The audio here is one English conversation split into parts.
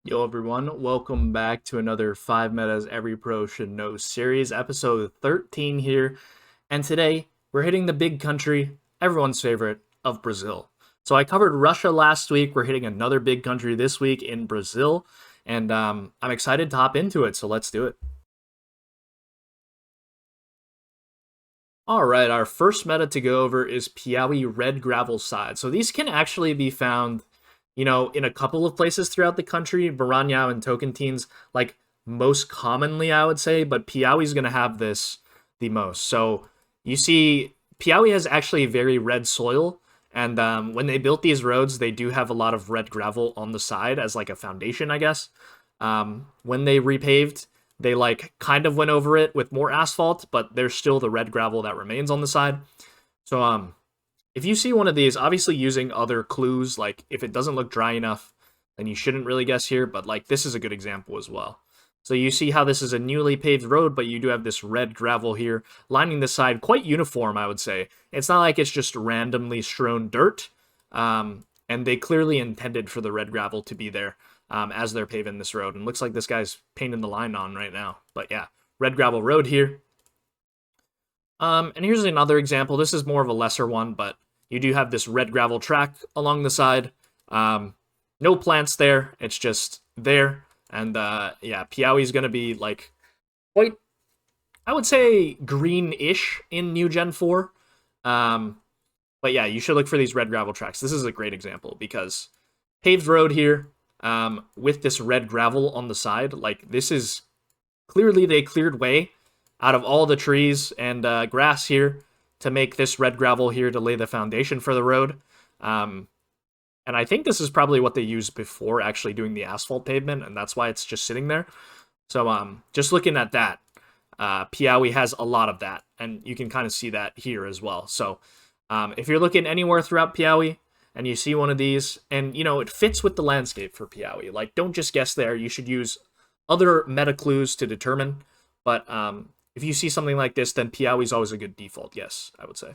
Yo everyone, welcome back to another 5 Metas Every Pro Should Know series, episode 13 here. And today, we're hitting the big country, everyone's favorite, of Brazil. So I covered Russia last week, we're hitting another big country this week in Brazil, and I'm excited to hop into it, so let's do it. Alright, our first meta to go over is Piaui Red Gravel Side. So these can actually be found in a couple of places throughout the country, Baranyao and Tocantins, like most commonly, I would say, but Piaui's going to have this the most. So you see, Piaui has actually very red soil, and when they built these roads, they do have a lot of red gravel on the side as like a foundation, I guess. When they repaved, they like kind of went over it with more asphalt, but there's still the red gravel that remains on the side. So if you see one of these, obviously using other clues, like if it doesn't look dry enough, then you shouldn't really guess here, but like this is a good example as well. So you see how this is a newly paved road, but you do have this red gravel here lining the side, quite uniform, I would say. It's not like it's just randomly strewn dirt, and they clearly intended for the red gravel to be there as they're paving this road. And looks like this guy's painting the line on right now. But yeah, red gravel road here. And here's another example. This is more of a lesser one, but you do have this red gravel track along the side. No plants there. It's just there. And yeah, Piaui's going to be like quite, I would say, green-ish in New Gen 4. But yeah, you should look for these red gravel tracks. This is a great example because paved road here with this red gravel on the side. Like, this is clearly they cleared way out of all the trees and grass here to make this red gravel here to lay the foundation for the road. And I think this is probably what they used before actually doing the asphalt pavement, and that's why it's just sitting there. So just looking at that, Piaui has a lot of that, and you can kind of see that here as well. So if you're looking anywhere throughout Piaui and you see one of these, and it fits with the landscape for Piaui, like don't just guess there. You should use other meta clues to determine. But if you see something like this, then Piaui's always a good default. Yes, I would say.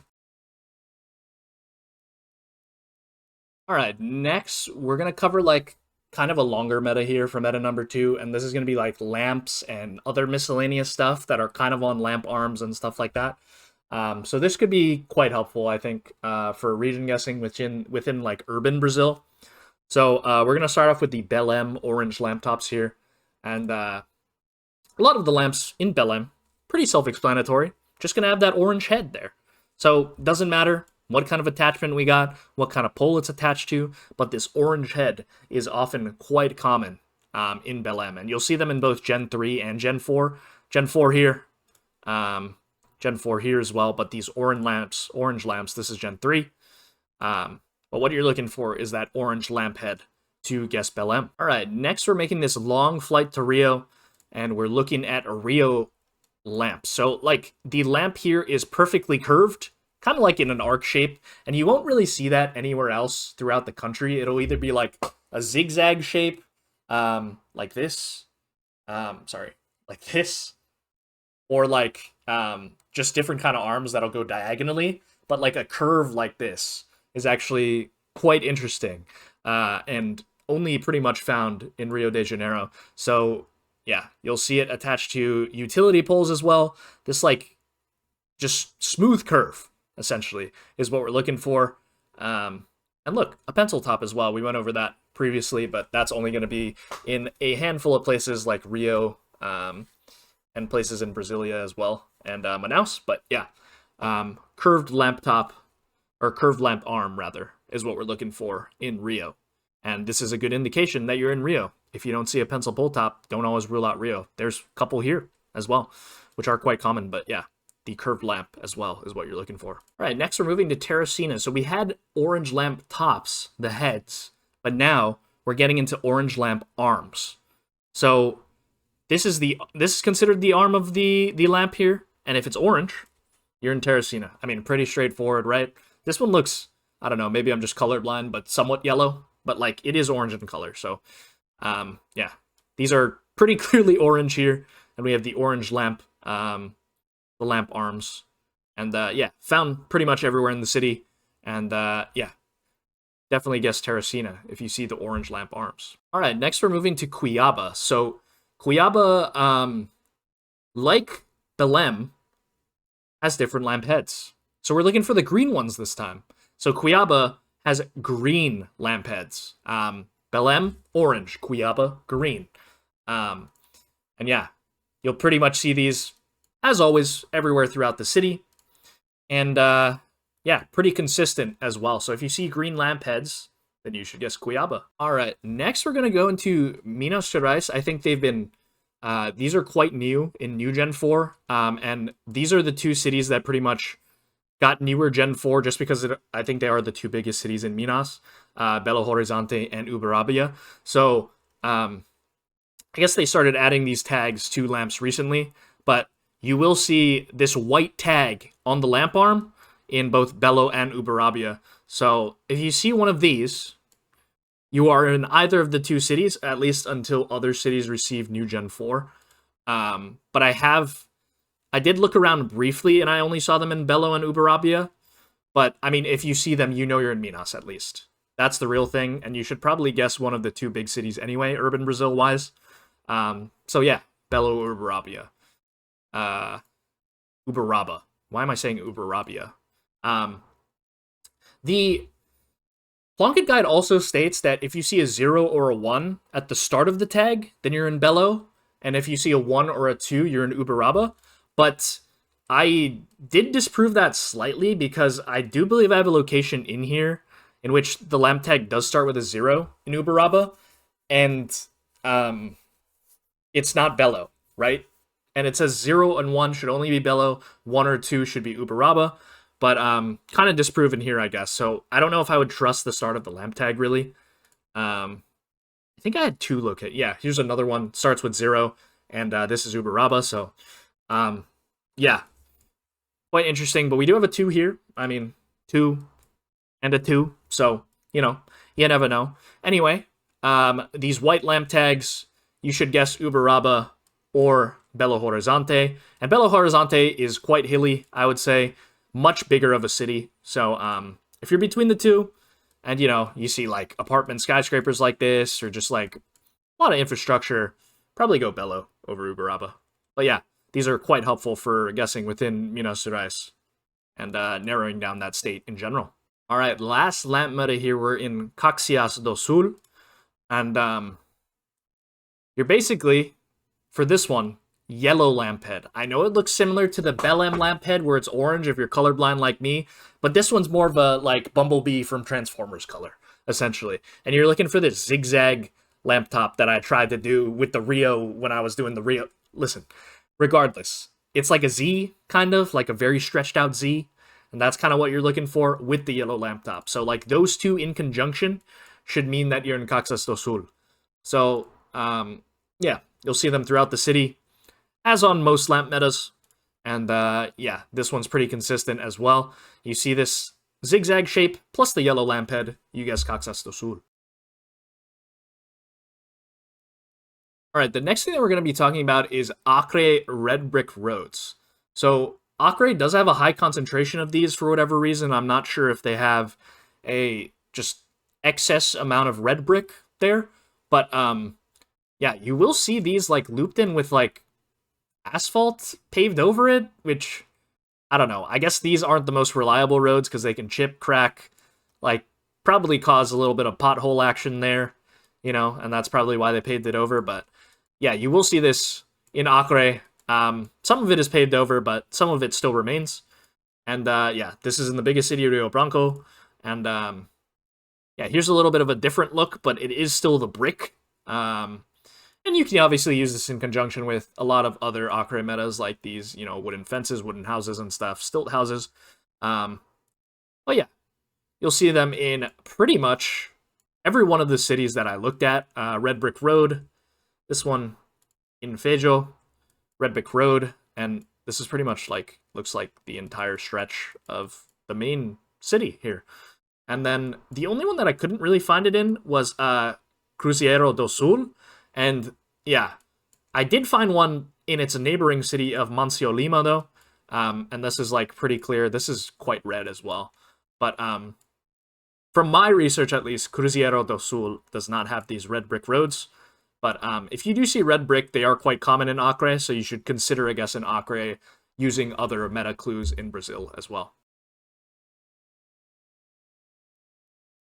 All right, next we're gonna cover like kind of a longer meta here for meta number two, and this is gonna be like lamps and other miscellaneous stuff that are kind of on lamp arms and stuff like that. So this could be quite helpful, I think, for region guessing within like urban Brazil. So we're gonna start off with the Belém orange lamp tops here, and a lot of the lamps in Belém, pretty self-explanatory. Just gonna have that orange head there. So doesn't matter what kind of attachment we got, what kind of pole it's attached to, but this orange head is often quite common in Belém, and you'll see them in both Gen 3 and Gen 4. Gen 4 here, Gen 4 here as well, but these orange lamps, this is Gen 3. But what you're looking for is that orange lamp head to guess Belém. All right, next we're making this long flight to Rio, and we're looking at a Rio lamp. So, like, the lamp here is perfectly curved, kind of like in an arc shape, and you won't really see that anywhere else throughout the country. It'll either be like a zigzag shape, like this, sorry, like this, or like just different kind of arms that'll go diagonally, but like a curve like this is actually quite interesting, and only pretty much found in Rio de Janeiro. So yeah, you'll see it attached to utility poles as well. This like just smooth curve essentially is what we're looking for. And look, a pencil top as well. We went over that previously, but that's only going to be in a handful of places like Rio, and places in Brasilia as well, and Manaus. But yeah, curved lamp top, or curved lamp arm rather, is what we're looking for in Rio. And this is a good indication that you're in Rio. If you don't see a pencil pull top, don't always rule out Rio. There's a couple here as well, which are quite common, but yeah, the curved lamp as well is what you're looking for. All right, next we're moving to Terracina. So we had orange lamp tops, the heads, but now we're getting into orange lamp arms. So this is considered the arm of the lamp here, and if it's orange, you're in Terracina. I mean, pretty straightforward, right? This one looks, I don't know, maybe I'm just colorblind, but somewhat yellow, but like it is orange in color. So yeah, these are pretty clearly orange here, and we have the orange lamp, the lamp arms, and yeah, found pretty much everywhere in the city, and yeah, definitely guess Teresina if you see the orange lamp arms. All right, next we're moving to Cuiaba. So Cuiaba, like Belém, has different lamp heads. So we're looking for the green ones this time. So Cuiaba has green lamp heads. Belém, orange. Cuiaba, green. And yeah, you'll pretty much see these, as always, everywhere throughout the city. And yeah, pretty consistent as well. So if you see green lamp heads, then you should guess Cuiaba. All right, next we're going to go into Minas Gerais. I think they've been, these are quite new in New Gen 4. And these are the two cities that pretty much got newer Gen 4 just because I think they are the two biggest cities in Minas, Belo Horizonte and Uberabia. So I guess they started adding these tags to lamps recently, but you will see this white tag on the lamp arm in both Belo and Uberabia. So if you see one of these, you are in either of the two cities, at least until other cities receive new Gen 4. But I did look around briefly, and I only saw them in Belo and Uberabia. But, I mean, if you see them, you know you're in Minas, at least. That's the real thing, and you should probably guess one of the two big cities anyway, urban Brazil-wise. So, yeah, Belo or Uberabia. Uberaba. Why am I saying Uberabia? The Plunkett Guide also states that if you see a 0 or a 1 at the start of the tag, then you're in Belo, and if you see a 1 or a 2, you're in Uberaba. But I did disprove that slightly because I do believe I have a location in here in which the lamp tag does start with a 0 in Uberaba, and it's not Belo, right? And it says 0 and 1 should only be Belo, 1 or 2 should be Uberaba, but kind of disproven here, I guess. So I don't know if I would trust the start of the lamp tag, really. I think I had 2 locate. Yeah, here's another one. Starts with 0, and this is Uberaba, so yeah. Quite interesting, but we do have a 2 here. I mean, 2 and a 2, so, you know, you never know. Anyway, these white lamp tags, you should guess Uberaba or Belo Horizonte. And Belo Horizonte is quite hilly, I would say. Much bigger of a city. So, if you're between the two, and, you know, you see, like, apartment skyscrapers like this, or just, like, a lot of infrastructure, probably go Belo over Uberaba. But, yeah, these are quite helpful for guessing within Minas Gerais and narrowing down that state in general. All right, last lamp meta here, we're in Caxias do Sul. And you're basically, for this one, yellow lamp head. I know it looks similar to the Belém lamp head where it's orange if you're colorblind like me, but this one's more of a, like, Bumblebee from Transformers color, essentially. And you're looking for this zigzag lamp top that I tried to do with the Rio when I was doing the Rio. Listen, regardless, it's like a Z, kind of, like a very stretched out Z, and that's kind of what you're looking for with the yellow lamp top. So, like, those two in conjunction should mean that you're in Caxias do Sul. So, yeah, you'll see them throughout the city, as on most lamp metas. And yeah, this one's pretty consistent as well. You see this zigzag shape plus the yellow lamp head. You guess Caxias do Sul. All right, the next thing that we're going to be talking about is Acre red brick roads. So Acre does have a high concentration of these for whatever reason. I'm not sure if they have a just excess amount of red brick there, but yeah, you will see these like looped in with like asphalt paved over it, which I don't know. I guess these aren't the most reliable roads because they can chip, crack, like probably cause a little bit of pothole action there, you know, and that's probably why they paved it over. But yeah, you will see this in Acre. Some of it is paved over, but some of it still remains. And yeah, this is in the biggest city, Rio Branco. And yeah, here's a little bit of a different look, but it is still the brick. And you can obviously use this in conjunction with a lot of other Acre metas, like these, you know, wooden fences, wooden houses and stuff, stilt houses. But yeah, you'll see them in pretty much every one of the cities that I looked at. Red Brick Road, this one in Feijó, Red Brick Road, and this is pretty much like, looks like the entire stretch of the main city here. And then the only one that I couldn't really find it in was Cruzeiro do Sul. And yeah, I did find one in its neighboring city of Mancio Lima, though. And this is like pretty clear. This is quite red as well. But from my research at least, Cruzeiro do Sul does not have these red brick roads. But if you do see red brick, they are quite common in Acre, so you should consider, I guess, in Acre using other meta clues in Brazil as well.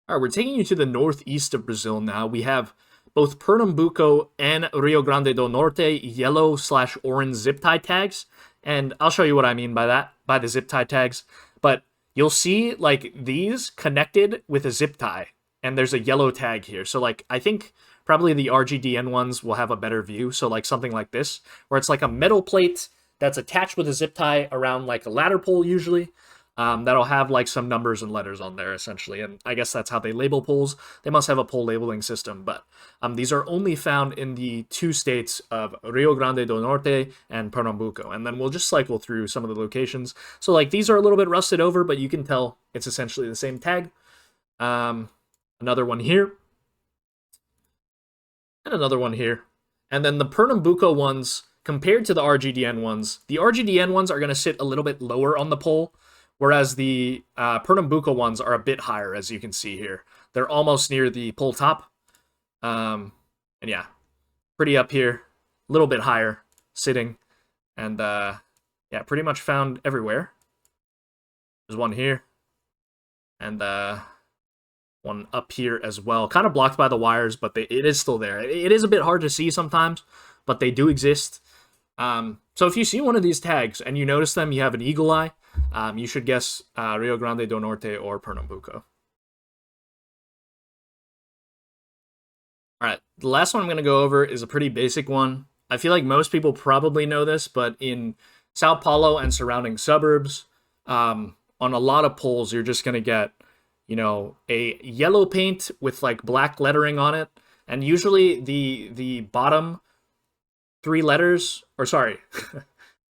All right, we're taking you to the northeast of Brazil now. We have both Pernambuco and Rio Grande do Norte yellow/orange zip tie tags. And I'll show you what I mean by that, by the zip tie tags. But you'll see like these connected with a zip tie, and there's a yellow tag here. So like I think probably the RGDN ones will have a better view. So like something like this, where it's like a metal plate that's attached with a zip tie around like a ladder pole usually. That'll have like some numbers and letters on there essentially, and I guess that's how they label poles. They must have a pole labeling system, but these are only found in the two states of Rio Grande do Norte and Pernambuco, and then we'll just cycle through some of the locations. So like these are a little bit rusted over, but you can tell it's essentially the same tag. Another one here, and another one here, and then the Pernambuco ones compared to the RGDN ones are going to sit a little bit lower on the pole. Whereas the Pernambuco ones are a bit higher, as you can see here. They're almost near the pole top. And yeah, pretty up here. A little bit higher, sitting. And yeah, pretty much found everywhere. There's one here. And one up here as well. Kind of blocked by the wires, but it is still there. It is a bit hard to see sometimes, but they do exist. So if you see one of these tags and you notice them, you have an eagle eye, you should guess Rio Grande do Norte or Pernambuco. All right, the last one I'm going to go over is a pretty basic one. I feel like most people probably know this, but in Sao Paulo and surrounding suburbs, on a lot of poles, you're just going to get, you know, a yellow paint with like black lettering on it, and usually the bottom three letters, or sorry,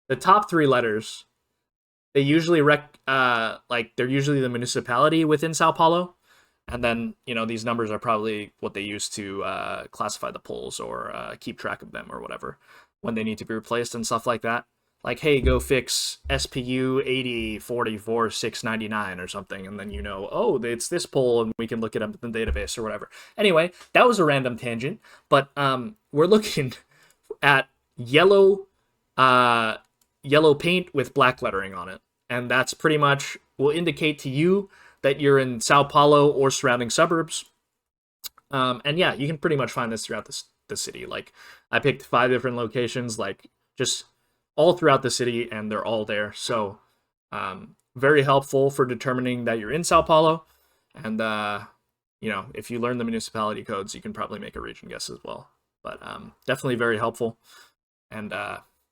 the top three letters, they usually like they're usually the municipality within Sao Paulo, and then you know these numbers are probably what they use to classify the poles or keep track of them or whatever when they need to be replaced and stuff like that. Like, hey, go fix SPU 8044-699 or something, and then you know, oh, it's this pole, and we can look it up in the database or whatever. Anyway, that was a random tangent, but we're looking at yellow paint with black lettering on it, and that's pretty much will indicate to you that you're in Sao Paulo or surrounding suburbs. And yeah, you can pretty much find this throughout the city. Like I picked 5 different locations, like just all throughout the city, and they're all there. So very helpful for determining that you're in Sao Paulo, and you know, if you learn the municipality codes, you can probably make a region guess as well. But definitely very helpful. And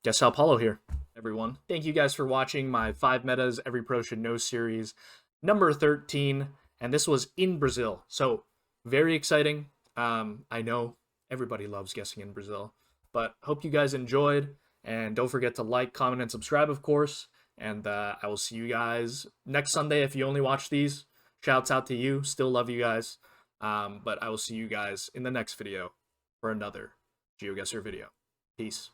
guess Sao Paulo here, everyone. Thank you guys for watching my 5 metas every pro should know series number 13. And this was in Brazil. So very exciting. I know everybody loves guessing in Brazil. But hope you guys enjoyed. And don't forget to like, comment, and subscribe, of course. And I will see you guys next Sunday if you only watch these. Shouts out to you. Still love you guys. But I will see you guys in the next video for another GeoGuessr video. Peace.